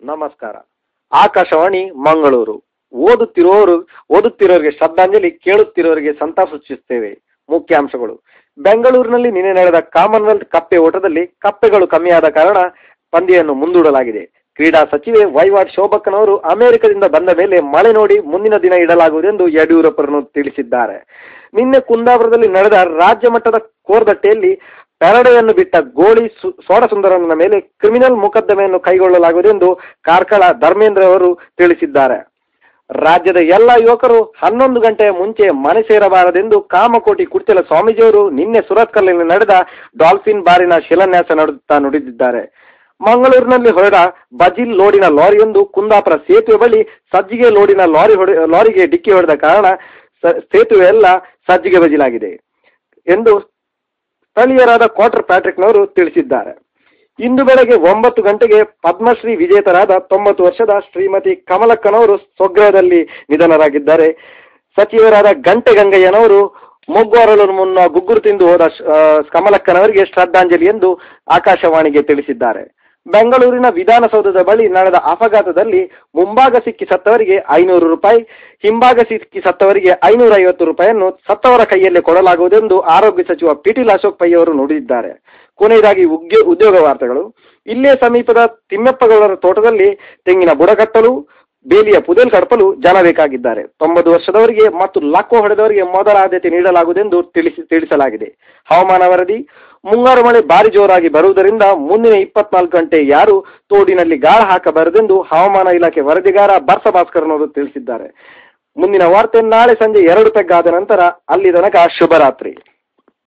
ನಮಸ್ಕಾರ. ಆಕಾಶವಾಣಿ ಮಂಗಳೂರು. ಓದುತ್ತಿರೋರಿಗೆ ಶ್ರದ್ಧಾಂಜಲಿ, ಕೇಳುತ್ತಿರೋರಿಗೆ ಸಂತಾಪ ಸೂಚಿಸುತ್ತೇವೆ. ಮುಖ್ಯಾಂಶಗಳು. ಬೆಂಗಳೂರಿನಲ್ಲಿ ನಿನ್ನೆ ನಡೆದ ಕಾಮನ್ವೆಲ್ತ್ ಕಪ್ಪೆ ಓಟದಲ್ಲಿ ಕಪ್ಪೆಗಳು ಕಮ್ಮಿಯಾದ ಕಾರಣ ಪಂದ್ಯವನ್ನು ಮುಂದೂಡಲಾಗಿದೆ. ಕ್ರೀಡಾ ಸಚಿವೆ ವೈವಾಟ್ ಶೋಭಕ್ಕನವರು ಅಮೆರಿಕದಿಂದ ಬಂದ ಮೇಲೆ ಮಳೆ ನೋಡಿ ಮುಂದಿನ ದಿನ ಇಡಲಾಗುವುದೆಂದು ಯಡಿಯೂರಪ್ಪರನ್ನು ತಿಳಿಸಿದ್ದಾರೆ. ನಿನ್ನೆ ಕುಂದಾಪುರದಲ್ಲಿ ನಡೆದ ರಾಜ್ಯ ಮಟ್ಟದ ಕೋರ್ದಟ್ಟೆಯಲ್ಲಿ ಪೆರಡೆಯನ್ನು ಬಿಟ್ಟ ಗೋಳಿ ಸೋಡಸುಂದರನ ಮೇಲೆ ಕ್ರಿಮಿನಲ್ ಮೊಕದ್ದಮೆಯನ್ನು ಕೈಗೊಳ್ಳಲಾಗುವುದೆಂದು ಕಾರ್ಕಳ ಧರ್ಮೇಂದ್ರ ಅವರು ತಿಳಿಸಿದ್ದಾರೆ. ರಾಜ್ಯದ ಎಲ್ಲ ಯುವಕರು 11 ಗಂಟೆಯ ಮುಂಚೆ ಮನೆ ಸೇರಬಾರದೆಂದು ಕಾಮಕೋಟಿ ಕುರ್ಚಲ ಸ್ವಾಮೀಜಿಯವರು ನಿನ್ನೆ ಸುರತ್ಕಲ್ನಲ್ಲಿ ನಡೆದ ಡಾಲ್ಫಿನ್ ಬಾರಿನ ಶಿಲಾನ್ಯಾಸ ನುಡಿದಿದ್ದಾರೆ. ಮಂಗಳೂರಿನಲ್ಲಿ ಹೊರಡ ಬಜಿಲ್ ಲೋಡಿನ ಲಾರಿಯೊಂದು ಕುಂದಾಪುರ ಸೇತುವೆ ಬಳಿ ಸಜ್ಜಿಗೆ ಲೋಡಿನ ಲಾರಿಗೆ ಡಿಕ್ಕಿ ಹೊಡೆದ ಕಾರಣ ಸೇತುವೆ ಎಲ್ಲ ಸಜ್ಜಿಗೆ ಬಜಿಲಾಗಿದೆ ಎಂದು ಸ್ಥಳೀಯರಾದ ಕ್ವಾರ್ಟರ್ ಪ್ಯಾಟ್ರಿಕ್ನವರು ತಿಳಿಸಿದ್ದಾರೆ. ಇಂದು ಬೆಳಗ್ಗೆ 9 ಗಂಟೆಗೆ ಪದ್ಮಶ್ರೀ ವಿಜೇತರಾದ 90 ವರ್ಷದ ಶ್ರೀಮತಿ ಕಮಲಕ್ಕನವರು ಸ್ವಗೃಹದಲ್ಲಿ ನಿಧನರಾಗಿದ್ದಾರೆ. ಸಚಿವರಾದ ಗಂಟೆ ಗಂಗಯ್ಯನವರು ಮೊಗ್ಗು ಮುನ್ನ ಗುಗ್ಗುರು ತಿಂದು ಹೋದ ಕಮಲಕ್ಕನವರಿಗೆ ಶ್ರದ್ಧಾಂಜಲಿ ಎಂದು ಆಕಾಶವಾಣಿಗೆ ತಿಳಿಸಿದ್ದಾರೆ. ಬೆಂಗಳೂರಿನ ವಿಧಾನಸೌಧದ ಬಳಿ ನಡೆದ ಅಪಘಾತದಲ್ಲಿ ಮುಂಭಾಗ ಸಿಕ್ಕಿ ಸತ್ತವರಿಗೆ 500 ರೂಪಾಯಿ, ಹಿಂಭಾಗ ಸಿಕ್ಕಿ ಸತ್ತವರಿಗೆ 550 ರೂಪಾಯಿಯನ್ನು ಸತ್ತವರ ಕೈಯಲ್ಲೇ ಕೊಡಲಾಗುವುದೆಂದು ಆರೋಗ್ಯ ಸಚಿವ ಪಿಟೀಲ್ ಅಶೋಕ್ ಪೈ ಅವರು ನುಡಿದಿದ್ದಾರೆ. ಕೊನೆಯದಾಗಿ ಉದ್ಯೋಗ ವಾರ್ತೆಗಳು. ಇಲ್ಲೇ ಸಮೀಪದ ತಿಮ್ಮಪ್ಪಗೌಡರ ತೋಟದಲ್ಲಿ ತೆಂಗಿನ ಬುಡ ಕಟ್ಟಲು, ಬೇಲಿಯ ಪುದೇಲ್ ಕಡಪಲು ಜನ ಬೇಕಾಗಿದ್ದಾರೆ. 90 ವರ್ಷದವರಿಗೆ ಮತ್ತು ಲಕ್ಕೋ ಹೊಡೆದವರಿಗೆ ಮೊದಲ ಆದ್ಯತೆ ನೀಡಲಾಗುವುದೆಂದು ತಿಳಿಸಲಾಗಿದೆ. ಹವಾಮಾನ ವರದಿ. ಮುಂಗಾರು ಮಳೆ ಭಾರಿ ಜೋರಾಗಿ ಬರುವುದರಿಂದ ಮುಂದಿನ 24 ಗಂಟೆ ಯಾರು ತೋಡಿನಲ್ಲಿ ಗಾಳ ಹಾಕಬಾರದೆಂದು ಹವಾಮಾನ ಇಲಾಖೆ ವರದಿಗಾರ ಬರ್ಸ ಭಾಸ್ಕರ್ನವರು ತಿಳಿಸಿದ್ದಾರೆ. ಮುಂದಿನ ವಾರ್ತೆ ನಾಳೆ ಸಂಜೆ 2 ಪೆಗ್ ಆದ ನಂತರ. ಅಲ್ಲಿ ತನಕ ಶುಭರಾತ್ರಿ.